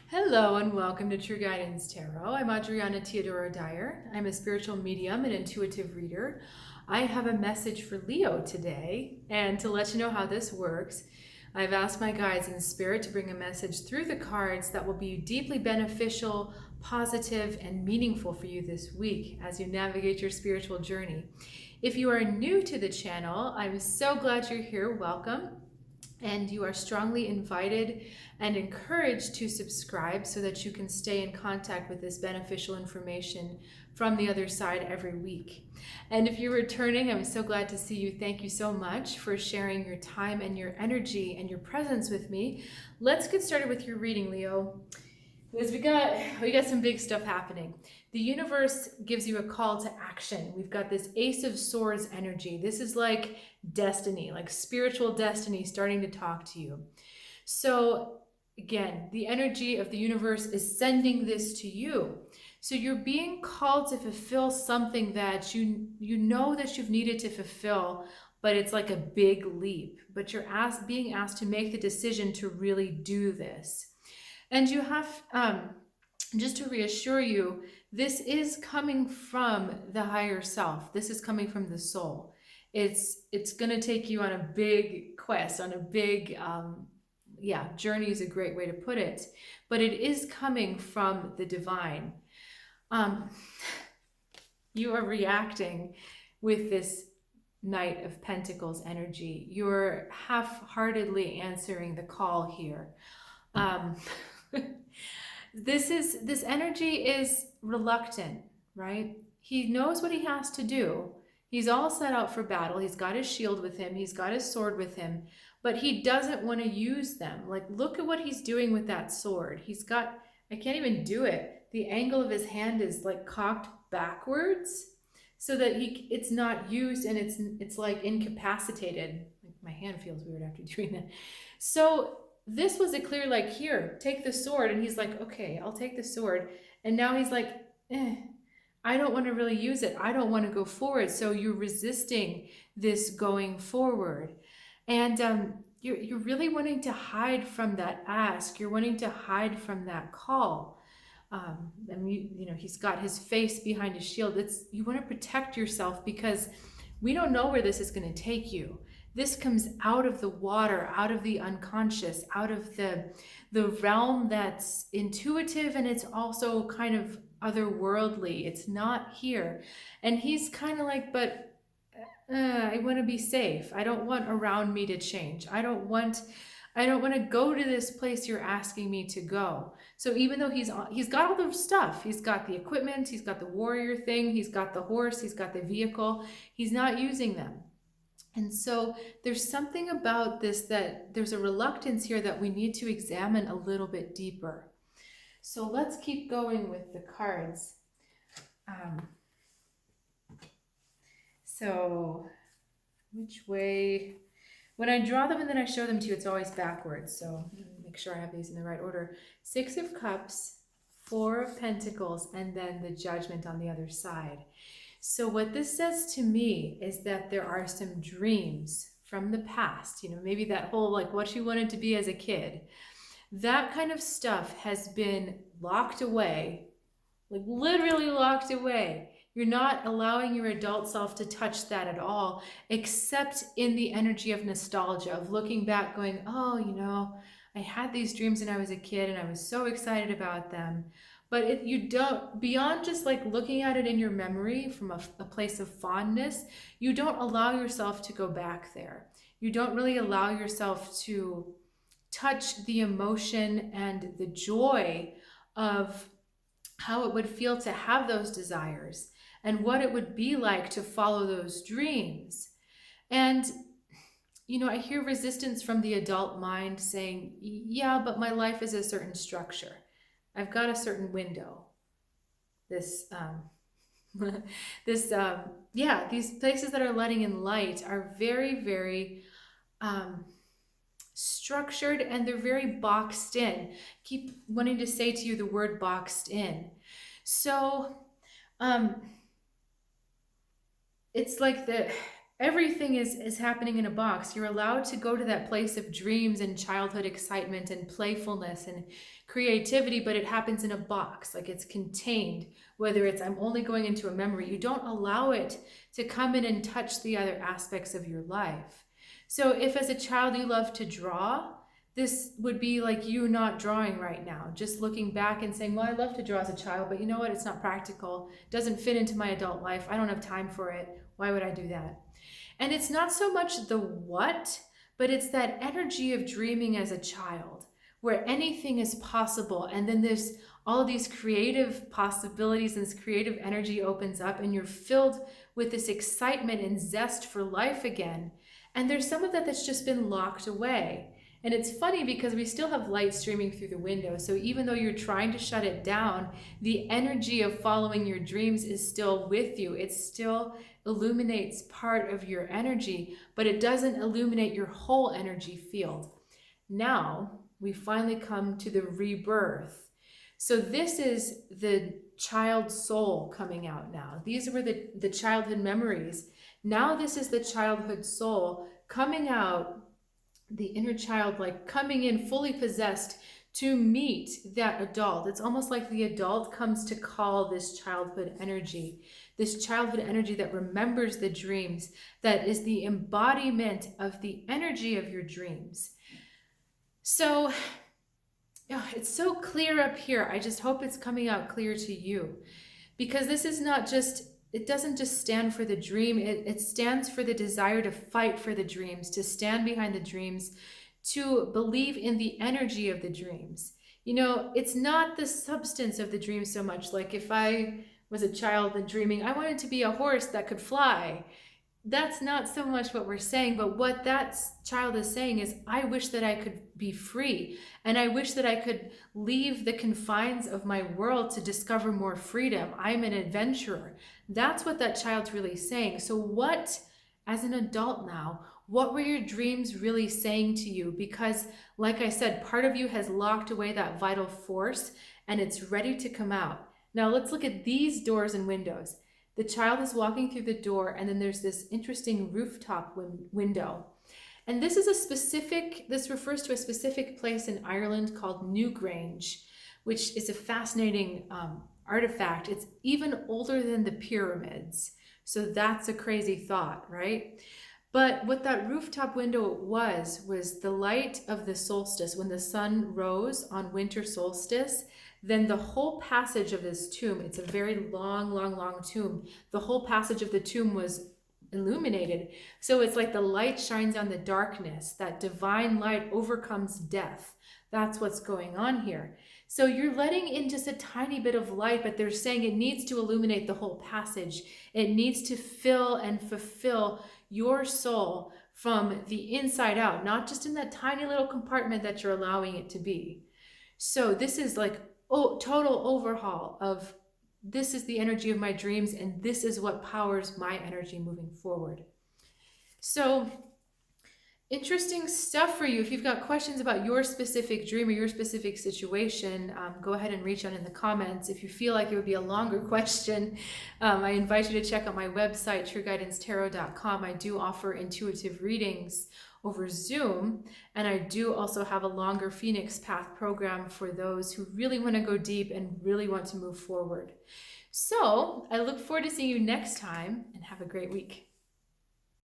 Hello and welcome to True Guidance Tarot. I'm Adriana Teodoro-Dier. I'm a spiritual medium and intuitive reader. I have a message for Leo today, and to let you know how this works, I've asked my guides in spirit to bring a message through the cards that will be deeply beneficial, positive, and meaningful for you this week as you navigate your spiritual journey. If you are new to the channel, I'm so glad you're here. Welcome. And you are strongly invited and encouraged to subscribe so that you can stay in contact with this beneficial information from the other side every week. And if you're returning, I'm so glad to see you. Thank you so much for sharing your time and your energy and your presence with me. Let's get started with your reading, Leo. Because we got some big stuff happening. The universe gives you a call to action. We've got this Ace of Swords energy. This is like destiny, like spiritual destiny starting to talk to you. So again, the energy of the universe is sending this to you. So you're being called to fulfill something that you know that you've needed to fulfill, but it's like a big leap. But you're being asked to make the decision to really do this. And you have, just to reassure you, this is coming from the higher self. This is coming from the soul. It's going to take you on a big quest, on a big, journey is a great way to put it. But it is coming from the divine. You are reacting with this Knight of Pentacles energy. You're half-heartedly answering the call here. This energy is reluctant, right? He knows what he has to do. He's all set out for battle. He's got his shield with him. He's got his sword with him, but he doesn't want to use them. Like, look at what he's doing with that sword. I can't even do it. The angle of his hand is like cocked backwards so that it's not used, and it's like incapacitated. Like, my hand feels weird after doing that. So this was a clear, like, here, take the sword. And he's like, okay, I'll take the sword. And now he's like, I don't want to really use it. I don't want to go forward. So you're resisting this going forward. And you're really wanting to hide from that ask. You're wanting to hide from that call. And he's got his face behind his shield. You want to protect yourself because we don't know where this is going to take you. This comes out of the water, out of the unconscious, out of the realm that's intuitive, and it's also kind of otherworldly. It's not here. And he's kind of like, but I want to be safe. I don't want around me to change. I don't want to go to this place you're asking me to go. So even though he's got all the stuff, he's got the equipment, he's got the warrior thing, he's got the horse, he's got the vehicle, he's not using them. And so there's something about this that there's a reluctance here that we need to examine a little bit deeper. So let's keep going with the cards. So which way? When I draw them and then I show them to you, it's always backwards. So make sure I have these in the right order. 6 of Cups, 4 of Pentacles, and then the Judgment on the other side. So what this says to me is that there are some dreams from the past, maybe that whole, like, what you wanted to be as a kid. That kind of stuff has been locked away, like literally locked away. You're not allowing your adult self to touch that at all, except in the energy of nostalgia, of looking back going, oh, I had these dreams when I was a kid and I was so excited about them. But you don't, beyond just like looking at it in your memory from a place of fondness, you don't allow yourself to go back there. You don't really allow yourself to touch the emotion and the joy of how it would feel to have those desires and what it would be like to follow those dreams. And I hear resistance from the adult mind saying, yeah, but my life is a certain structure. I've got a certain window. These places that are letting in light are very, very structured, and they're very boxed in. Keep wanting to say to you the word boxed in. So it's like Everything is happening in a box. You're allowed to go to that place of dreams and childhood excitement and playfulness and creativity, but it happens in a box, like it's contained. Whether it's I'm only going into a memory, you don't allow it to come in and touch the other aspects of your life. So if as a child you love to draw, this would be like you not drawing right now, just looking back and saying, well, I love to draw as a child, but you know what? It's not practical. It doesn't fit into my adult life. I don't have time for it. Why would I do that? And it's not so much the what, but it's that energy of dreaming as a child, where anything is possible. And then there's all of these creative possibilities, and this creative energy opens up, and you're filled with this excitement and zest for life again. And there's some of that that's just been locked away. And it's funny because we still have light streaming through the window. So even though you're trying to shut it down, the energy of following your dreams is still with you. It still illuminates part of your energy, but it doesn't illuminate your whole energy field. Now we finally come to the rebirth. So this is the child soul coming out now. These were the childhood memories. Now this is the childhood soul coming out, the inner child, like coming in fully possessed to meet that adult. It's almost like the adult comes to call this childhood energy that remembers the dreams, that is the embodiment of the energy of your dreams. So it's so clear up here. I just hope it's coming out clear to you, because this is not just, it doesn't just stand for the dream. It stands for the desire to fight for the dreams, to stand behind the dreams, to believe in the energy of the dreams. You know, it's not the substance of the dream so much. Like if I was a child and dreaming, I wanted to be a horse that could fly. That's not so much what we're saying, but what that child is saying is, I wish that I could be free, and I wish that I could leave the confines of my world to discover more freedom. I'm an adventurer. That's what that child's really saying. So what, as an adult now, what were your dreams really saying to you? Because like I said, part of you has locked away that vital force and it's ready to come out. Now let's look at these doors and windows. The child is walking through the door, and then there's this interesting rooftop window. And this refers to a specific place in Ireland called Newgrange, which is a fascinating artifact. It's even older than the pyramids. So that's a crazy thought, right? But what that rooftop window was the light of the solstice. When the sun rose on winter solstice, then the whole passage of this tomb, it's a very long, long, long tomb. The whole passage of the tomb was illuminated. So it's like the light shines on the darkness. That divine light overcomes death. That's what's going on here. So you're letting in just a tiny bit of light, but they're saying it needs to illuminate the whole passage. It needs to fill and fulfill your soul from the inside out, not just in that tiny little compartment that you're allowing it to be. So this is like total overhaul of, this is the energy of my dreams, and this is what powers my energy moving forward. So interesting stuff for you. If you've got questions about your specific dream or your specific situation, go ahead and reach out in the comments. If you feel like it would be a longer question, I invite you to check out my website, trueguidancetarot.com. I do offer intuitive readings over Zoom, and I do also have a longer Phoenix Path program for those who really want to go deep and really want to move forward. So I look forward to seeing you next time, and have a great week.